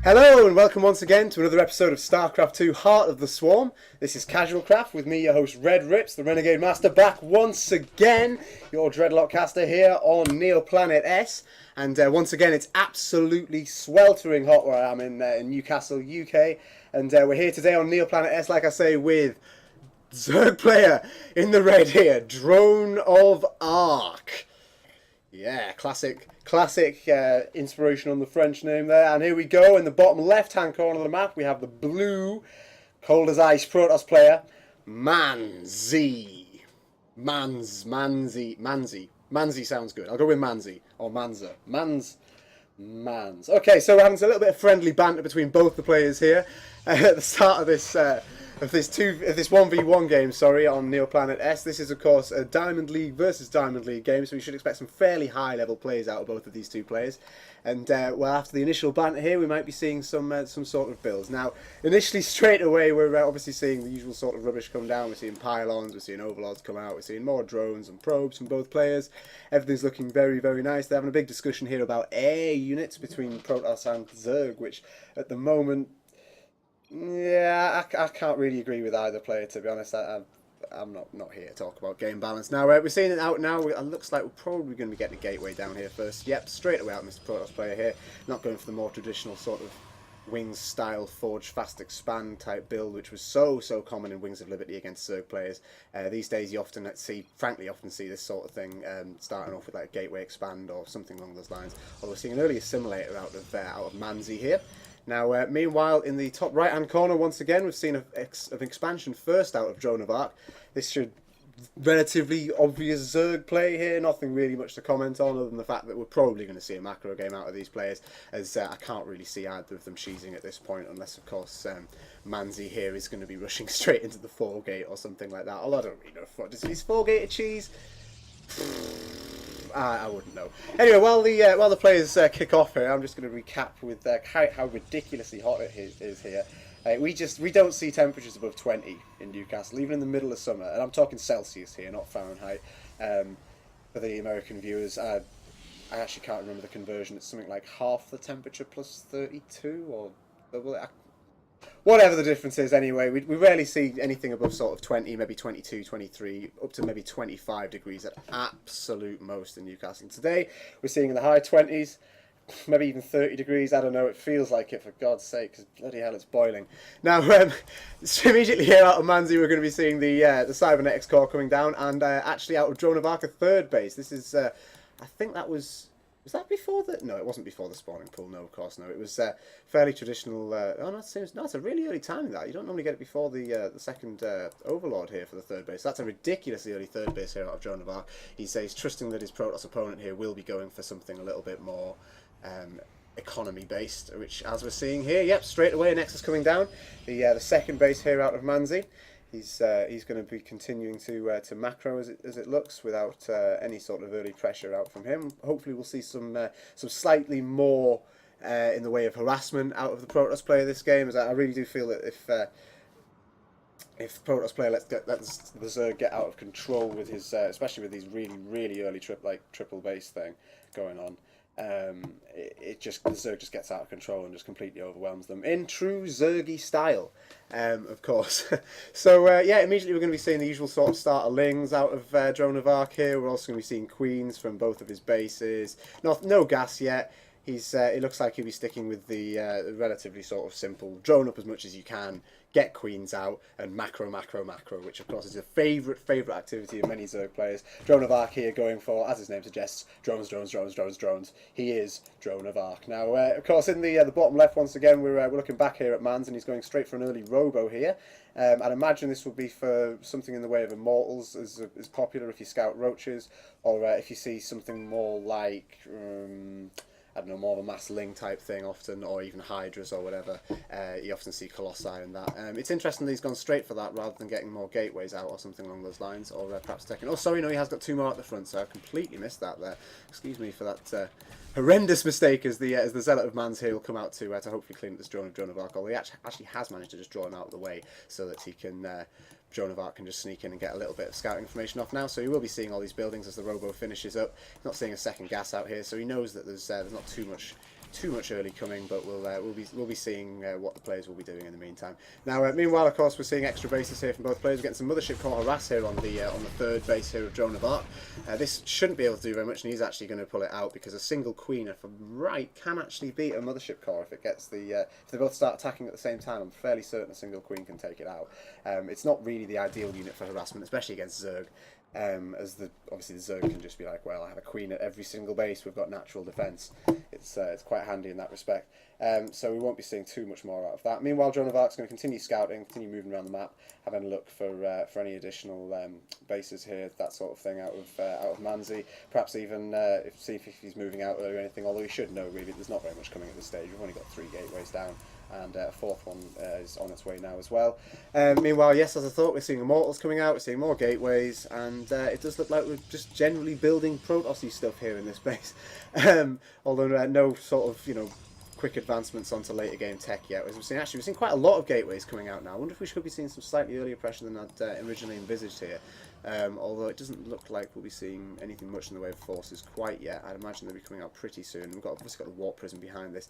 Hello and welcome once again to another episode of StarCraft 2 Heart of the Swarm. This is CasualCraft with me, your host RedRipz, the Renegade Master, back once again. Your Dreadlock caster here on Neoplanet S. And once again, it's absolutely sweltering hot where I am in Newcastle, UK. And we're here today on Neoplanet S, like I say, with Zerg player in the red here, DroneOfArc. Yeah, classic inspiration on the French name there. And here we go, in the bottom left-hand corner of the map, we have the blue, cold as ice Protoss player, ManZ. ManZ sounds good. I'll go with ManZ, or ManZ. ManZ. Okay, so we're having a little bit of friendly banter between both the players here at the start of this 1v1 game, on Neoplanet S. This is, of course, a Diamond League versus Diamond League game, so we should expect some fairly high-level plays out of both of these two players. And, well, after the initial banter here, we might be seeing some sort of builds. Now, initially, straight away, we're obviously seeing the usual sort of rubbish come down. We're seeing pylons, we're seeing overlords come out, we're seeing more drones and probes from both players. Everything's looking very, very nice. They're having a big discussion here about air units between Protoss and Zerg, which, at the moment... Yeah, I can't really agree with either player, to be honest. I'm not here to talk about game balance. Now, we're seeing it out now. It looks like we're probably going to be getting a gateway down here first. Yep, straight away out Mr. Protoss player here. Not going for the more traditional sort of Wings style Forge Fast Expand type build, which was so common in Wings of Liberty against Zerg players. These days you often see this sort of thing starting off with like a Gateway Expand or something along those lines. Although we're seeing an early assimilator out of ManZ here. Now, meanwhile, in the top right-hand corner, once again, we've seen an expansion first out of DroneOfArc. This should relatively obvious Zerg play here. Nothing really much to comment on other than the fact that we're probably going to see a macro game out of these players, as I can't really see either of them cheesing at this point, unless, of course, ManZ here is going to be rushing straight into the 4-gate or something like that. Although I don't really know if is 4-gate a cheese? I wouldn't know. Anyway, while the players kick off here, I'm just going to recap with how ridiculously hot it is here. We don't see temperatures above 20 in Newcastle, even in the middle of summer, and I'm talking Celsius here, not Fahrenheit. For the American viewers, I actually can't remember the conversion. It's something like half the temperature plus 32 or double it. Whatever the difference is, anyway, we rarely see anything above sort of 20, maybe 22, 23, up to maybe 25 degrees at absolute most in Newcastle. Today, we're seeing in the high 20s, maybe even 30 degrees. I don't know, it feels like it, for God's sake, because bloody hell, it's boiling. Now, so immediately here out of ManZ, we're going to be seeing the Cybernetics core coming down, and actually out of DroneOfArc, a third base. This is, I think that was... Was that before the... No, it wasn't before the spawning pool. No, of course, no. It was fairly traditional... oh, no, it's a really early timing, that. You don't normally get it before the second Overlord here for the third base. That's a ridiculously early third base here out of DroneOfArc. He's trusting that his Protoss opponent here will be going for something a little bit more economy-based, which, as we're seeing here, yep, straight away, a Nexus coming down. The second base here out of ManZ. He's going to be continuing to macro as it looks, without any sort of early pressure out from him. Hopefully we'll see some slightly more in the way of harassment out of the Protoss player this game, as I really do feel that if Protoss player lets the Zerg get out of control with his, especially with these really early triple base thing going on, the Zerg just gets out of control and just completely overwhelms them in true Zergy style, of course. So yeah, immediately we're going to be seeing the usual sort of starter lings out of DroneOfArc here. We're also going to be seeing queens from both of his bases. No gas yet. It looks like he'll be sticking with the relatively sort of simple drone up as much as you can, get queens out, and macro, which of course is a favourite activity of many Zerg players. DroneOfArc here going for, as his name suggests, drones. He is DroneOfArc. Now, of course, in the bottom left, once again, we're looking back here at ManZ, and he's going straight for an early robo here. I'd imagine this would be for something in the way of Immortals, as popular if you scout roaches, or if you see something more like... I don't know, more of a mass ling type thing often, or even hydras or whatever. You often see colossi and that. It's interesting that he's gone straight for that rather than getting more gateways out or something along those lines, or perhaps taking... Oh, sorry, no, he has got 2 more at the front, so I completely missed that there. Excuse me for that horrendous mistake, as the Zealot of ManZ here will come out to hopefully clean up this drone of DroneOfArc, although he actually has managed to just draw him out of the way so that he can... DroneOfArc can just sneak in and get a little bit of scouting information off now, so he will be seeing all these buildings as the robo finishes up. He's not seeing a second gas out here, so he knows that there's not too too much early coming, but we'll be seeing what the players will be doing in the meantime. Now, meanwhile, of course, we're seeing extra bases here from both players. We're getting some Mothership Core harass here on the third base here of DroneOfArc. This shouldn't be able to do very much, and he's actually going to pull it out because a single queen, if I'm right, can actually beat a Mothership Core if it gets the if they both start attacking at the same time. I'm fairly certain a single queen can take it out. It's not really the ideal unit for harassment, especially against Zerg. As obviously the Zerg can just be like, well, I have a queen at every single base, we've got natural defence. It's quite handy in that respect. So we won't be seeing too much more out of that. Meanwhile, DroneOfArc's going to continue scouting, continue moving around the map, having a look for any additional bases here, that sort of thing, out of ManZ. Perhaps even see if he's moving out early or anything, although he should know really there's not very much coming at this stage. We've only got 3 gateways down, and a 4th one is on its way now as well. Meanwhile, yes, as I thought, we're seeing Immortals coming out, we're seeing more gateways, and it does look like we're just generally building Protoss-y stuff here in this base. Although no sort of, you know, quick advancements onto later game tech yet. As we've seen quite a lot of gateways coming out now. I wonder if we should be seeing some slightly earlier pressure than I'd originally envisaged here. Although it doesn't look like we'll be seeing anything much in the way of forces quite yet. I'd imagine they'll be coming out pretty soon. We've obviously got the Warp Prism behind this.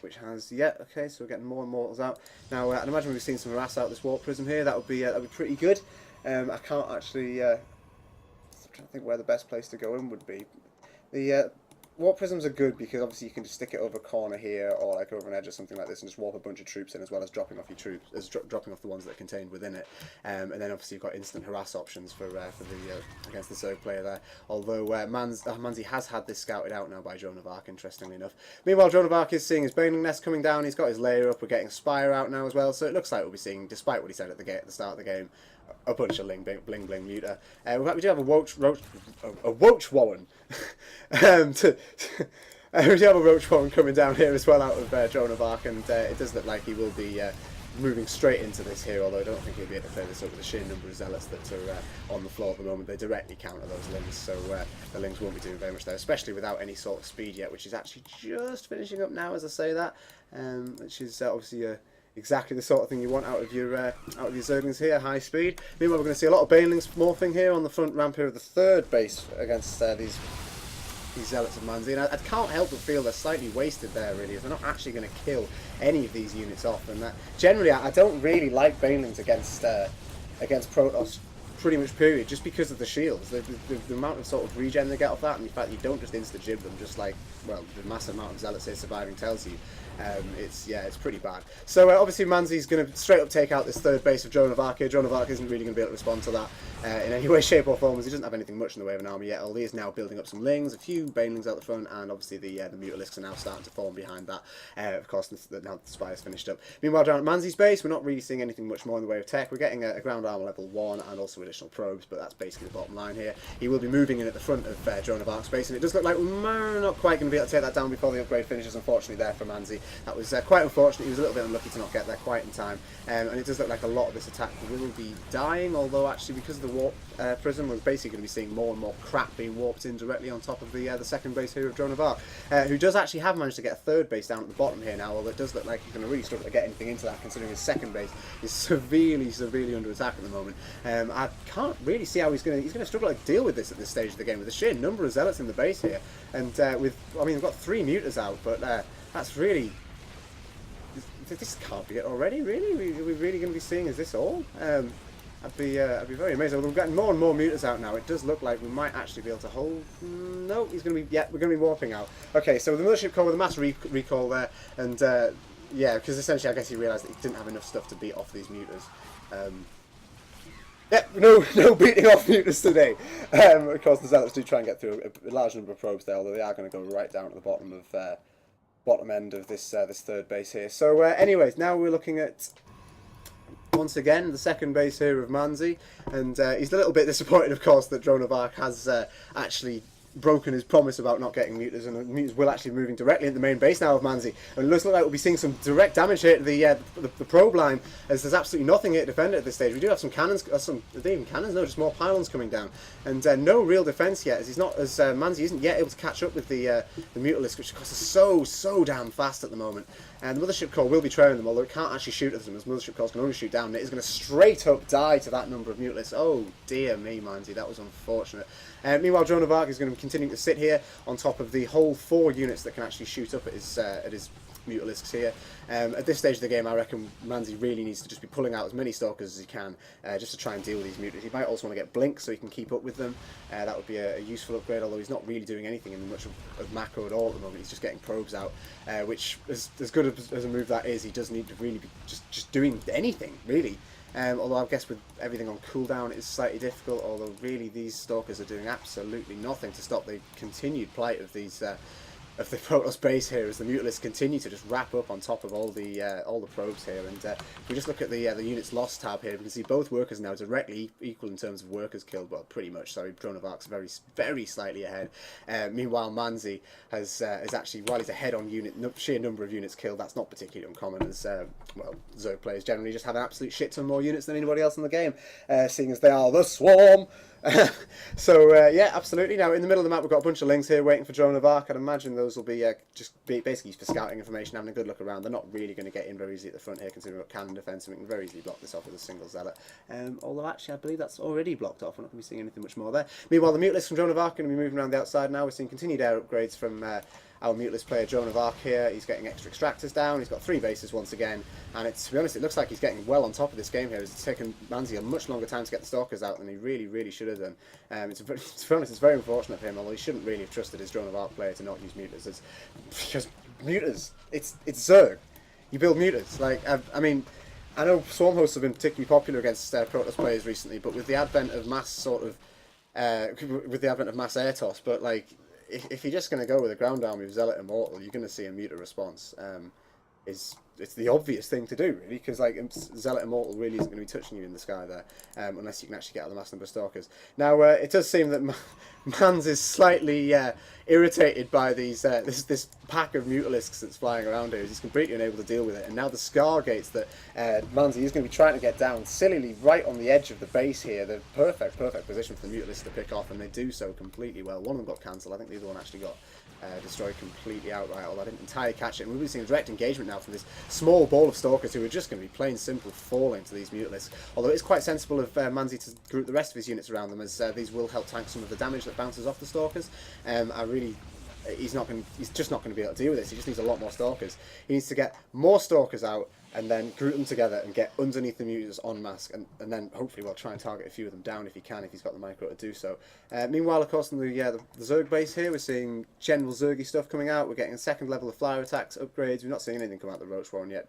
Which has, yeah, okay, so we're getting more Immortals out. Now, I'd imagine we've seen some harass out this Warp Prism here. That would be pretty good. I can't actually, I'm trying to think where the best place to go in would be. The Warp Prisms are good because obviously you can just stick it over a corner here or like over an edge or something like this and just warp a bunch of troops in, as well as dropping off your troops, dropping off the ones that are contained within it. And then obviously you've got instant harass options for the against the Zerg player there. Although ManZ has had this scouted out now by DroneOfArc, interestingly enough. Meanwhile, DroneOfArc is seeing his Baneling Nest coming down. He's got his layer up. We're getting Spire out now as well. So it looks like we'll be seeing, despite what he said at the start of the game, a bunch of bling bling muter. We do have a Roach Warren. We do have a Roach Warren coming down here as well out of DroneOfArc, and it does look like he will be moving straight into this here, although I don't think he'll be able to play this up with the sheer number of zealots that are on the floor at the moment. They directly counter those lings, so the lings won't be doing very much there, especially without any sort of speed yet, which is actually just finishing up now as I say that, which is obviously exactly the sort of thing you want out of your Zerglings here, high speed. Meanwhile, we're going to see a lot of Banelings morphing here on the front ramp here of the third base against these Zealots of ManZ, and I can't help but feel they're slightly wasted there really, as they're not actually going to kill any of these units off, and generally I don't really like Banelings against Protoss pretty much period, just because of the shields, the amount of sort of regen they get off that, and the fact you don't just insta-jib them, just like, well, the massive amount of Zealots here surviving tells you. It's pretty bad. So obviously ManZ's going to straight up take out this third base of DroneOfArc here. DroneOfArc isn't really going to be able to respond to that in any way, shape or form, as he doesn't have anything much in the way of an army yet, although he is now building up some lings, a few Banelings out the front, and obviously the Mutalisks are now starting to form behind that. Of course, now the Spire's finished up. Meanwhile, down at ManZ's base, we're not really seeing anything much more in the way of tech. We're getting a ground armor level 1 and also additional probes, but that's basically the bottom line here. He will be moving in at the front of DroneOfArc's base, and it does look like we're not quite going to be able to take that down before the upgrade finishes, unfortunately, there for ManZ. That was quite unfortunate. He was a little bit unlucky to not get there quite in time, and it does look like a lot of this attack will be dying, although actually because of the Warp Prism, we're basically going to be seeing more and more crap being warped in directly on top of the second base here of DroneOfArc, who does actually have managed to get a third base down at the bottom here now, although it does look like he's going to really struggle to get anything into that, considering his second base is severely under attack at the moment. I can't really see how he's going to struggle to deal with this at this stage of the game, with the sheer number of Zealots in the base here, and we've got 3 Muters out, but that's really... This can't be it already, really? Are we really going to be seeing, is this all? I'd be very amazed. We're getting more and more Muters out now. It does look like we might actually be able to hold... No, he's going to be... Yeah, we're going to be warping out. Okay, so the Mothership Core with a mass recall there, and yeah, because essentially I guess he realised that he didn't have enough stuff to beat off these Muters. Yeah, no beating off Muters today. Of course, the Zealots do try and get through a large number of probes there, although they are going to go right down to the bottom end of this third base here. So anyways, now we're looking at once again the second base here of ManZ, and he's a little bit disappointed, of course, that DroneOfArc has actually broken his promise about not getting Muters, and the Muters will actually moving directly into the main base now of ManZ, and it looks like we'll be seeing some direct damage here to the probe line, as there's absolutely nothing here to defend it at this stage. We do have some cannons, just more pylons coming down, and no real defense yet, as ManZ isn't yet able to catch up with the Mutalisk, which of course is so damn fast at the moment. And the Mothership Core will be trailing them, although it can't actually shoot at them, as Mothership Cores can only shoot down. And it is going to straight up die to that number of Mutalisks. Oh dear me, ManZ, that was unfortunate. Meanwhile, DroneOfArc is going to be continuing to sit here on top of the whole 4 units that can actually shoot up at his Mutalisks here. At this stage of the game, I reckon ManZ really needs to just be pulling out as many Stalkers as he can, just to try and deal with these Mutalisks. He might also want to get Blink so he can keep up with them. That would be a useful upgrade, although he's not really doing anything in much of macro at all at the moment. He's just getting probes out, which, as good as a move that is, he does need to really be just doing anything, really. Although I guess with everything on cooldown it is slightly difficult, although really these Stalkers are doing absolutely nothing to stop the continued plight of these of the Protoss base here, as the Mutalisks continue to just wrap up on top of all the probes here. And if we just look at the units lost tab here, we can see both workers now directly equal in terms of workers killed. Well, pretty much. Sorry, DroneOfArc's very slightly ahead. Meanwhile, ManZ is actually, while he's ahead on sheer number of units killed, that's not particularly uncommon, as well, Zerg players generally just have an absolute shit ton more units than anybody else in the game, seeing as they are the Swarm. So yeah, absolutely. Now in the middle of the map we've got a bunch of lings here waiting for DroneOfArc. I'd imagine those will be basically for scouting information, having a good look around. They're not really going to get in very easily at the front here, considering we've got cannon defense, and we can very easily block this off with a single zealot. Although actually I believe that's already blocked off. We're not going to be seeing anything much more there. Meanwhile, the Mutalisks from DroneOfArc are going to be moving around the outside now. We're seeing continued air upgrades from our Mutalisk player DroneOfArc here. He's getting extra extractors down. He's got 3 bases once again, and to be honest, it looks like he's getting well on top of this game here. It's taken ManZ a much longer time to get the Stalkers out than he really should have done. To be honest, it's very unfortunate for him, although he shouldn't really have trusted his DroneOfArc player to not use Mutas, because Mutas, it's Zerg. You build Mutas. Like, I mean, I know Swarm hosts have been particularly popular against Protoss players recently, but with the advent of mass air toss, but like, if you're just going to go with a ground army with Zealot Immortal, you're going to see a Muta response. It's the obvious thing to do, really, because like Zealot Immortal really isn't going to be touching you in the sky there, unless you can actually get out the mass number of Stalkers. Now, it does seem that ManZ is slightly irritated by these this pack of Mutalisks that's flying around here. He's completely unable to deal with it, and now the Scar gates that ManZ is going to be trying to get down sillily right on the edge of the base here. They're perfect position for the Mutalisks to pick off, and they do so completely well. One of them got cancelled. I think the other one actually got destroyed completely outright, although I didn't entirely catch it. And we'll be seeing direct engagement now from this small ball of Stalkers who are just going to be plain simple falling to these Mutalisks. Although it's quite sensible of ManZ to group the rest of his units around them, as these will help tank some of the damage that bounces off the Stalkers. He's just not going to be able to deal with this. He just needs a lot more Stalkers. He needs to get more Stalkers out and then group them together and get underneath the Mutas en masse, and then hopefully we'll try and target a few of them down if he can, if he's got the micro to do so. Meanwhile, of course, in the Zerg base here, we're seeing general Zergy stuff coming out. We're getting a 2nd level of flyer attacks upgrades. We're not seeing anything come out of the Roach Warren yet,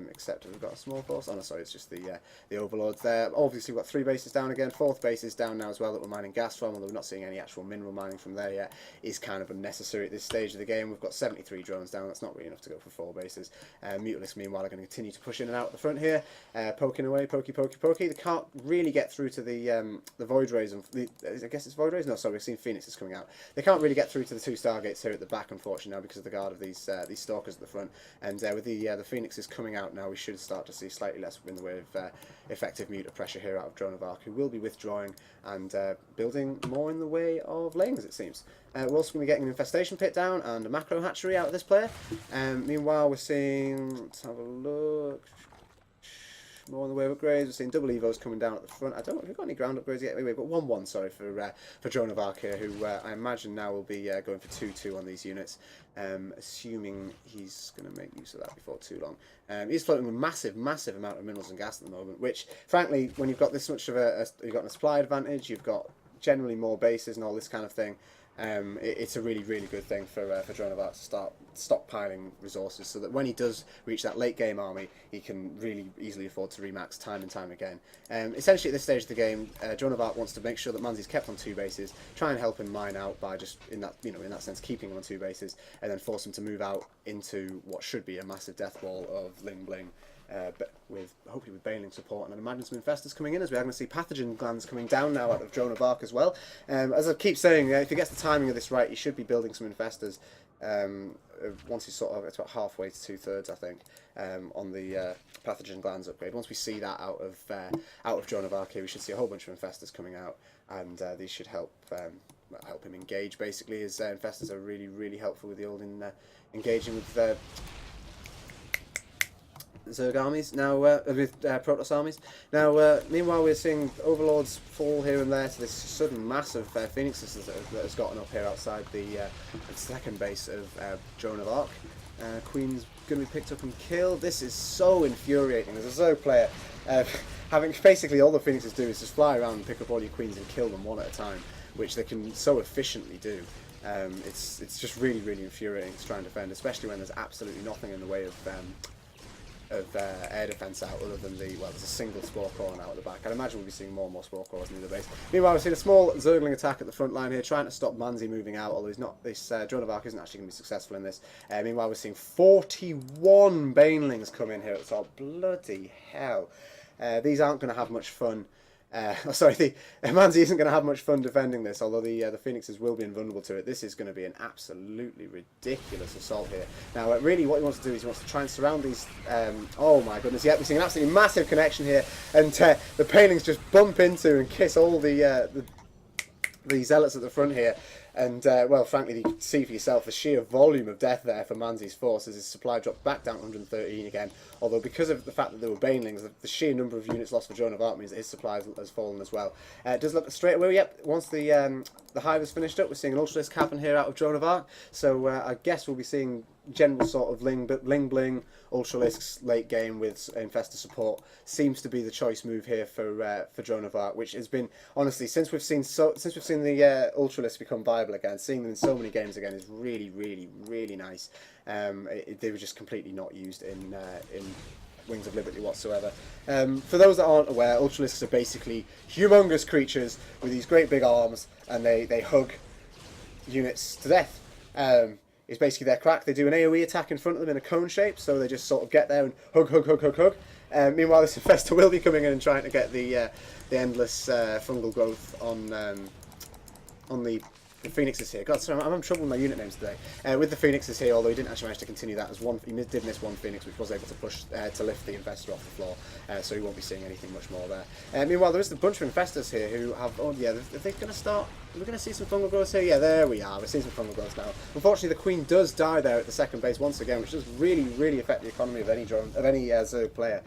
except we've got a small force. Oh no, sorry, it's just the Overlords there. Obviously, we've got 3 bases down again. 4th base is down now as well that we're mining gas from, although we're not seeing any actual mineral mining from there yet. Is kind of unnecessary at this stage of the game. We've got 73 drones down. That's not really enough to go for 4 bases. Mutalisks, meanwhile, are going to continue to push in and out at the front here, poking away, pokey. They can't really get through to the Void Rays. I guess it's Void Rays? No, sorry, we've seen Phoenixes coming out. They can't really get through to the 2 Stargates here at the back, unfortunately, now because of the guard of these Stalkers at the front. And with the Phoenixes coming out now, we should start to see slightly less in the way of effective Muta pressure here out of DroneOfArc, who will be withdrawing and building more in the way of lanes, it seems. We're also going to be getting an infestation pit down and a macro hatchery out of this player. Meanwhile, we're seeing, let's have a look, more in the way of upgrades. We're seeing double Evos coming down at the front. I don't know if we've got any ground upgrades yet. Anyway, we've got 1-1, sorry, for DroneOfArc here, who I imagine now will be going for 2-2 on these units, assuming he's going to make use of that before too long. He's floating with massive amount of minerals and gas at the moment, which, frankly, when you've got this much of you've got a supply advantage, you've got generally more bases and all this kind of thing. It's a really good thing for DroneOfArc to start stockpiling resources, so that when he does reach that late game army, he can really easily afford to remax time and time again. Essentially, at this stage of the game, DroneOfArc wants to make sure that ManZ's kept on 2 bases, try and help him mine out by just in that sense keeping him on 2 bases, and then force him to move out into what should be a massive death wall of Ling Bling. But hopefully with Baneling support, and I imagine some infestors coming in, as we are going to see pathogen glands coming down now out of DroneOfArc as well. As I keep saying, if he gets the timing of this right, he should be building some infestors once he's sort of, it's about halfway to 2/3, I think, on the pathogen glands upgrade. Once we see that out of DroneOfArc here, we should see a whole bunch of infestors coming out, and these should help him engage, basically, as infestors are really helpful with the old engaging with Zerg armies now, with Protoss armies. Now, meanwhile, we're seeing Overlords fall here and there to this sudden massive Phoenixes that has gotten up here outside the second base of DroneOfArc. Queen's going to be picked up and killed. This is so infuriating. As a Zerg player, having basically all the Phoenixes do is just fly around and pick up all your Queens and kill them one at a time, which they can so efficiently do. It's just really, really infuriating to try and defend, especially when there's absolutely nothing in the way of air defence out other than there's a single Spore Core out at the back. I'd imagine we'll be seeing more and more Spore Cores in the base. Meanwhile, we've seen a small Zergling attack at the front line here, trying to stop ManZ moving out, although this DroneOfArc isn't actually going to be successful in this. Meanwhile, we're seeing 41 Banelings come in here at the top. Bloody hell. These aren't going to have much fun. ManZ isn't going to have much fun defending this, although the Phoenixes will be invulnerable to it. This is going to be an absolutely ridiculous assault here. Now, really what he wants to do is he wants to try and surround these... oh my goodness, yeah, we're seeing an absolutely massive connection here, and the Banelings just bump into and kiss all the Zealots at the front here. And, well, frankly, you can see for yourself the sheer volume of death there for ManZ's force as his supply dropped back down to 113 again. Although, because of the fact that there were Banelings, the sheer number of units lost for DroneOfArc means that his supply has fallen as well. It does look straight away, yep, once the hive is finished up, we're seeing an Ultralisk happen here out of DroneOfArc. So, I guess we'll be seeing general sort of bling Ultralisks late game with Infestor support seems to be the choice move here for DroneOfArc, which has been honestly since we've seen the Ultralisks become viable again, seeing them in so many games again is really, really, really nice. They were just completely not used in Wings of Liberty whatsoever. For those that aren't aware, Ultralisks are basically humongous creatures with these great big arms, and they hug units to death. It's basically their crack. They do an AoE attack in front of them in a cone shape, so they just sort of get there and hug. Meanwhile, this Infestor will be coming in and trying to get the endless fungal growth on the Phoenixes here. God, sorry, I'm having trouble with my unit names today. With the Phoenixes here, although he didn't actually manage to continue that, as he did miss one Phoenix, which was able to push to lift the Infestor off the floor, so he won't be seeing anything much more there. Meanwhile, there is a bunch of Infestors here who have... Oh, yeah, are they going to start... Are we going to see some fungal growth here? Yeah, there we are. We're seeing some fungal growth now. Unfortunately, the Queen does die there at the second base once again, which does really, really affect the economy of any Zerg player.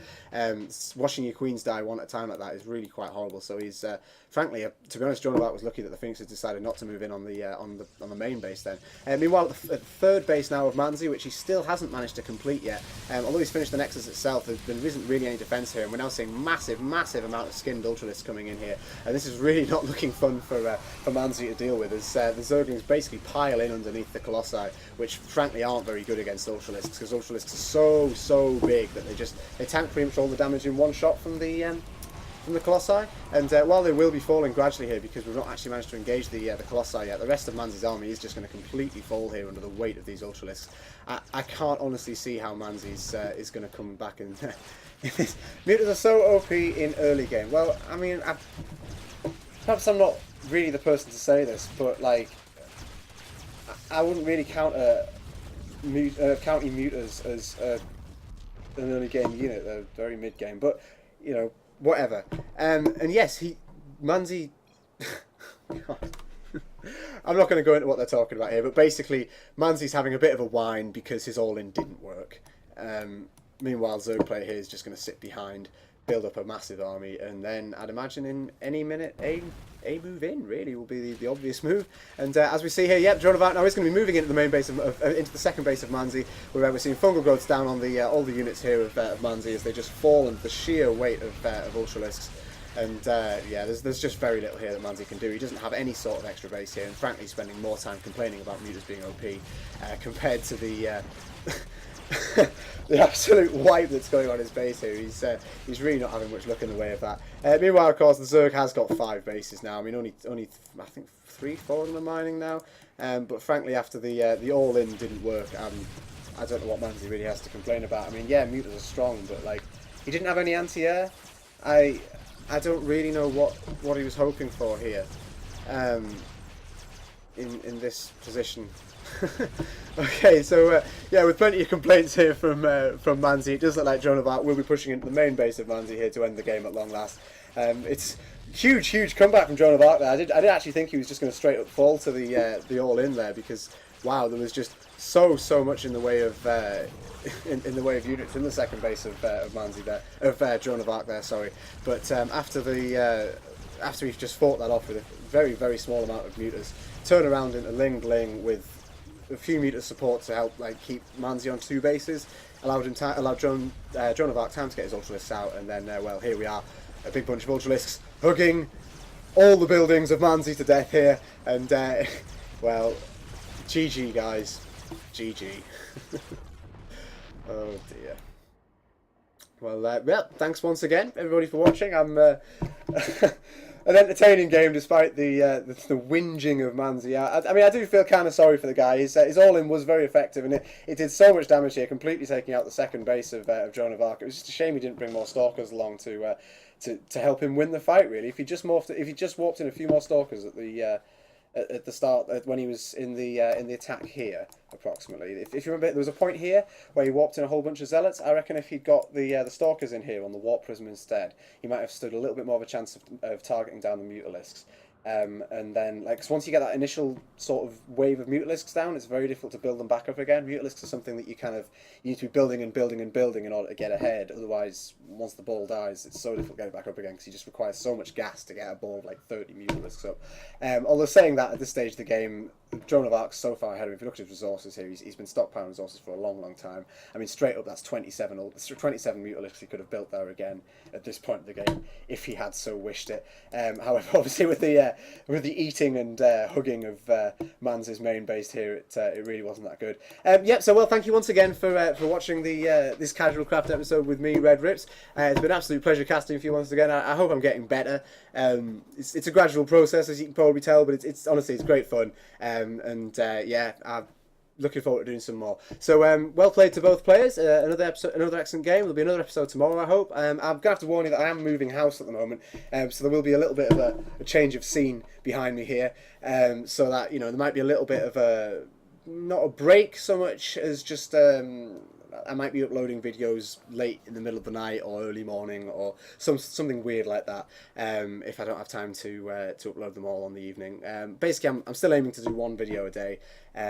Watching your Queens die one at a time like that is really quite horrible. So he's, frankly, to be honest, DroneOfArc was lucky that the Phoenixes decided not to move in on the main base then. Meanwhile, at the third base now of ManZ, which he still hasn't managed to complete yet. Although he's finished the Nexus itself, there isn't really any defense here, and we're now seeing massive amount of skinned Ultralisks coming in here. And this is really not looking fun for ManZ to deal with, as the Zerglings basically pile in underneath the Colossi, which frankly aren't very good against Ultralisks, because Ultralisks are so big that they tank pretty much all the damage in one shot from the Colossi. And while they will be falling gradually here, because we've not actually managed to engage the Colossi yet, the rest of ManZ's army is just going to completely fall here under the weight of these Ultralisks. I can't honestly see how ManZ's is going to come back in. Mutants are so OP in early game. Well, I mean, perhaps I'm not really the person to say this, but like, I wouldn't really count county Mutas as an early game unit. They're very mid game, but you know, whatever. And yes, ManZ. God. I'm not going to go into what they're talking about here, but basically, ManZ's having a bit of a whine because his all-in didn't work. Meanwhile, Zerg player here is just going to sit behind, build up a massive army, and then I'd imagine in any minute a move in really will be the obvious move. And as we see here, yep, DroneOfArc now is going to be moving into the main base into the second base of ManZ, where we're seeing fungal growths down on the all the units here of ManZ as they just fall under the sheer weight of Ultralisks. And yeah, there's just very little here that ManZ can do. He doesn't have any sort of extra base here, and frankly, spending more time complaining about Mutas being OP compared to the the absolute wipe that's going on his base here. He's really not having much luck in the way of that. Meanwhile, of course, the Zerg has got 5 bases now. I mean, only I think 3-4 of them are mining now. But frankly, after the all-in didn't work, I don't know what ManZ really has to complain about. I mean, yeah, Mutas are strong, but like, he didn't have any anti-air. I don't really know what he was hoping for here in this position. Okay, so yeah, with plenty of complaints here from ManZ, it does look like DroneOfArc will be pushing into the main base of ManZ here to end the game at long last. It's huge comeback from DroneOfArc there. I did actually think he was just going to straight up fall to the all-in there, because wow, there was just so much in the way of in the way of units in the second base of ManZ there, of DroneOfArc there. Sorry, but after we've just fought that off with a very small amount of muters, turn around into Ling with a few muter support to help like keep ManZ on 2 bases, allowed DroneOfArc time to get his Ultralisks out, and then well, here we are, a big bunch of Ultralisks hugging all the buildings of ManZ to death here, and well, GG guys, GG. Oh dear. Well, yeah, thanks once again, everybody, for watching. I'm an entertaining game despite the whinging of ManZ. I mean, I do feel kind of sorry for the guy. His all-in was very effective, and it did so much damage here, completely taking out the second base of DroneOfArc. It was just a shame he didn't bring more Stalkers along to help him win the fight. Really, if he just warped in a few more Stalkers at the start when he was in the attack here, approximately. If you remember, there was a point here where he warped in a whole bunch of Zealots. I reckon if he'd got the Stalkers in here on the Warp Prism instead, he might have stood a little bit more of a chance of targeting down the Mutalisks. And then, like, 'cause once you get that initial sort of wave of Mutalisks down, it's very difficult to build them back up again. Mutalisks are something that you need to be building and building and building in order to get ahead. Otherwise, once the ball dies, it's so difficult to get it back up again because you just require so much gas to get a ball of like 30 Mutalisks up. Although saying that, at this stage of the game, DroneOfArc's so far ahead of him. If you look at his resources here, he's been stockpiling resources for a long time. I mean, straight up, that's 27 Mutalisks he could have built there again at this point of the game if he had so wished it. However, obviously with the eating and hugging of ManZ's main base here, it really wasn't that good. Yep. So well, thank you once again for watching this CasualCraft episode with me, RedRipz. It's been an absolute pleasure casting for you once again. I hope I'm getting better. It's a gradual process, as you can probably tell, but it's honestly great fun. Yeah, I'm looking forward to doing some more. So well played to both players. Another excellent game. There'll be another episode tomorrow, I hope. I'm gonna have to warn you that I am moving house at the moment, so there will be a little bit of a change of scene behind me here, so that there might be a little bit of not a break so much as just I might be uploading videos late in the middle of the night or early morning or something weird like that, if I don't have time to upload them all on the evening. Basically, I'm still aiming to do 1 video a day,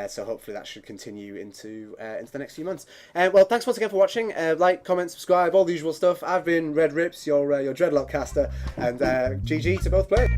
so hopefully that should continue into the next few months. Well, thanks once again for watching. Like, comment, subscribe, all the usual stuff. I've been RedRipz, your Dreadlock caster, and GG to both players.